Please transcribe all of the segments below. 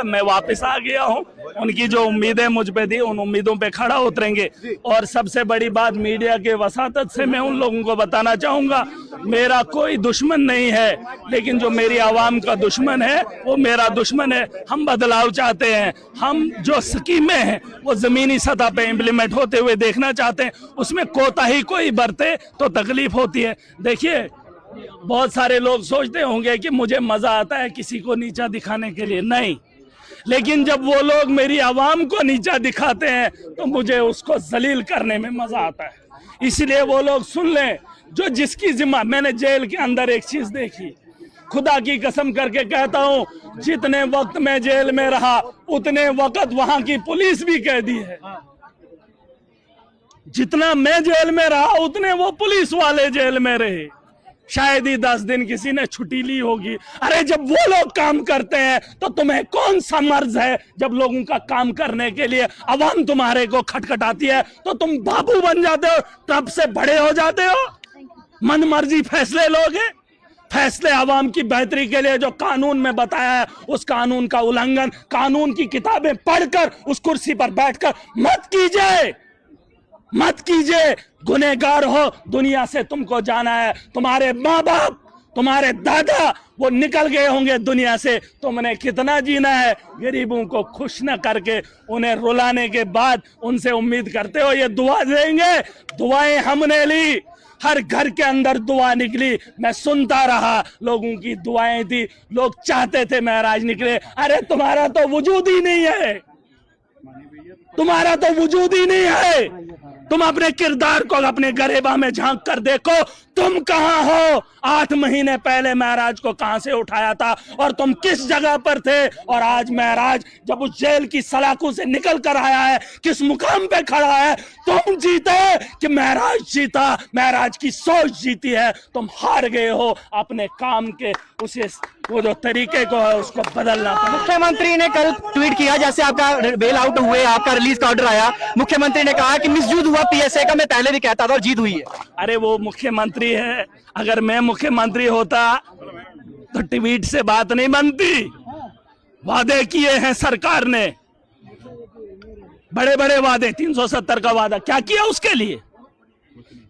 मैं वापस आ गया हूं। उनकी जो उम्मीदें मुझ पे थी उन उम्मीदों पे खड़ा उतरेंगे। और सबसे बड़ी बात, मीडिया के वसातत से मैं उन लोगों को बताना चाहूंगा, मेरा कोई दुश्मन नहीं है, लेकिन जो मेरी आवाम का दुश्मन है वो मेरा दुश्मन है। हम बदलाव चाहते हैं, हम जो स्कीमें हैं वो जमीनी सतह पे इम्प्लीमेंट होते हुए देखना चाहते हैं। उसमें कोताही कोई बरते तो तकलीफ होती है। देखिए, बहुत सारे लोग सोचते होंगे कि मुझे मजा आता है किसी को नीचा दिखाने के लिए, नहीं, लेकिन जब वो लोग मेरी आवाम को नीचा दिखाते हैं तो मुझे उसको जलील करने में मजा आता है। इसलिए वो लोग सुन लें, जो जिसकी जिम्मा, मैंने जेल के अंदर एक चीज देखी, खुदा की कसम करके कहता हूं, जितने वक्त मैं जेल में रहा उतने वक्त वहां की पुलिस भी कैदी है। जितना मैं जेल में रहा उतने वो पुलिस वाले जेल में रहे। शायद ही 10 दिन किसी ने छुट्टी ली होगी। अरे जब वो लोग काम करते हैं तो तुम्हें कौन सा मर्ज है? जब लोगों का काम करने के लिए अवाम तुम्हारे को खटखटाती है तो तुम बाबू बन जाते हो, तब से बड़े हो जाते हो। मन मर्जी फैसले लोगे। फैसले अवाम की बेहतरी के लिए जो कानून में बताया है उस कानून का उल्लंघन कानून की किताबें पढ़कर उस कुर्सी पर बैठकर मत कीजिए, मत कीजिए। गुनहगार हो, दुनिया से तुमको जाना है। तुम्हारे माँ बाप, तुम्हारे दादा, वो निकल गए होंगे दुनिया से। तुमने कितना जीना है? गरीबों को खुश न करके उन्हें रुलाने के बाद उनसे उम्मीद करते हो ये दुआ देंगे। दुआएं हमने ली, हर घर के अंदर दुआ निकली। मैं सुनता रहा, लोगों की दुआएं थी, लोग चाहते थे महराज निकले। अरे तुम्हारा तो वजूद ही नहीं है, तुम्हारा तो वजूद ही नहीं है। तुम अपने किरदार को अपने गरेबा में झांक कर देखो, तुम कहां हो? 8 महीने पहले महराज को कहां से उठाया था और तुम किस जगह पर थे? और आज महराज जब उस जेल की सलाखों से निकल कर आया है, किस मुकाम पे खड़ा है? तुम जीते कि महराज जीता? महराज की सोच जीती है। तुम हार गए हो अपने काम के उसे वो जो तरीके को है उसको बदलना। मुख्यमंत्री ने कल ट्वीट किया, जैसे आपका बेल आउट हुए, आपका रिलीज का ऑर्डर आया, मुख्यमंत्री ने कहा कि मिसयूज हुआ पीएसए का। मैं पहले भी कहता था और जीत हुई है। अरे वो मुख्यमंत्री है, अगर मैं मुख्यमंत्री होता तो ट्वीट से बात नहीं बनती। वादे किए हैं सरकार ने, बड़े बड़े वादे, 370 का वादा, क्या किया उसके लिए?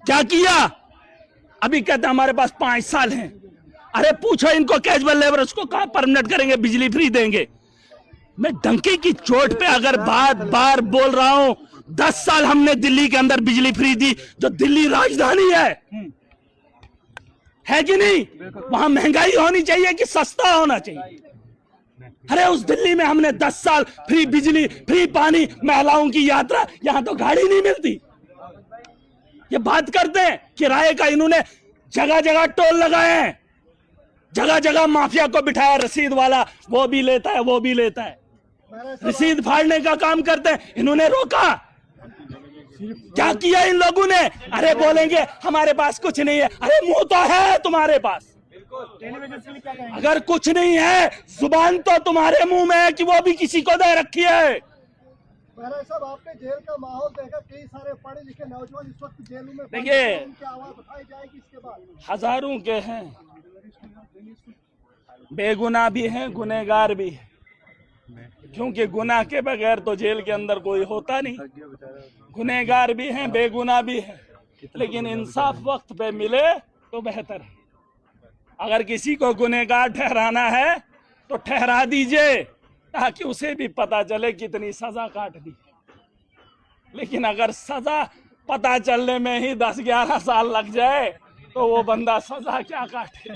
क्या किया? अभी कहते हमारे पास 5 साल हैं। अरे पूछो इनको, कैजुअल लेबर उसको कहां परमानेंट करेंगे, बिजली फ्री देंगे? मैं डंके की चोट पे अगर बार बोल रहा हूं, 10 साल हमने दिल्ली के अंदर बिजली फ्री दी, जो दिल्ली राजधानी है कि नहीं? वहां महंगाई होनी चाहिए कि सस्ता होना चाहिए? अरे उस दिल्ली में हमने 10 साल फ्री बिजली, फ्री पानी, महिलाओं की यात्रा, यहां तो गाड़ी नहीं मिलती। ये बात करते हैं किराए का, इन्होंने जगह जगह टोल लगाए हैं, जगह जगह माफिया को बिठाया, रसीद वाला वो भी लेता है, वो भी लेता है, रसीद फाड़ने का काम करते हैं। इन्होंने रोका, क्या किया इन लोगों ने? अरे बोलेंगे हमारे पास कुछ नहीं है। अरे मुंह तो है तुम्हारे पास, अगर कुछ नहीं है जुबान तो तुम्हारे मुंह में है कि वो भी किसी को दे रखी है। साहब, आपने जेल का माहौल देखा, कई सारे पढ़े लिखे नौजवान इस वक्त जेलों में, देखिए आवाज उठाई जाएगी इसके बाद? हजारों के हैं, बेगुनाह भी हैं, गुनहगार भी है, क्योंकि गुनाह के बगैर तो जेल के अंदर कोई होता नहीं। गुनहगार भी हैं, बेगुनाह भी हैं, लेकिन इंसाफ वक्त पे मिले तो बेहतर है। अगर किसी को गुनहगार ठहराना है तो ठहरा दीजिए, ताकि उसे भी पता चले कितनी सजा काट दी। लेकिन अगर सजा पता चलने में ही 10-11 साल लग जाए तो वो बंदा सजा क्या काटे?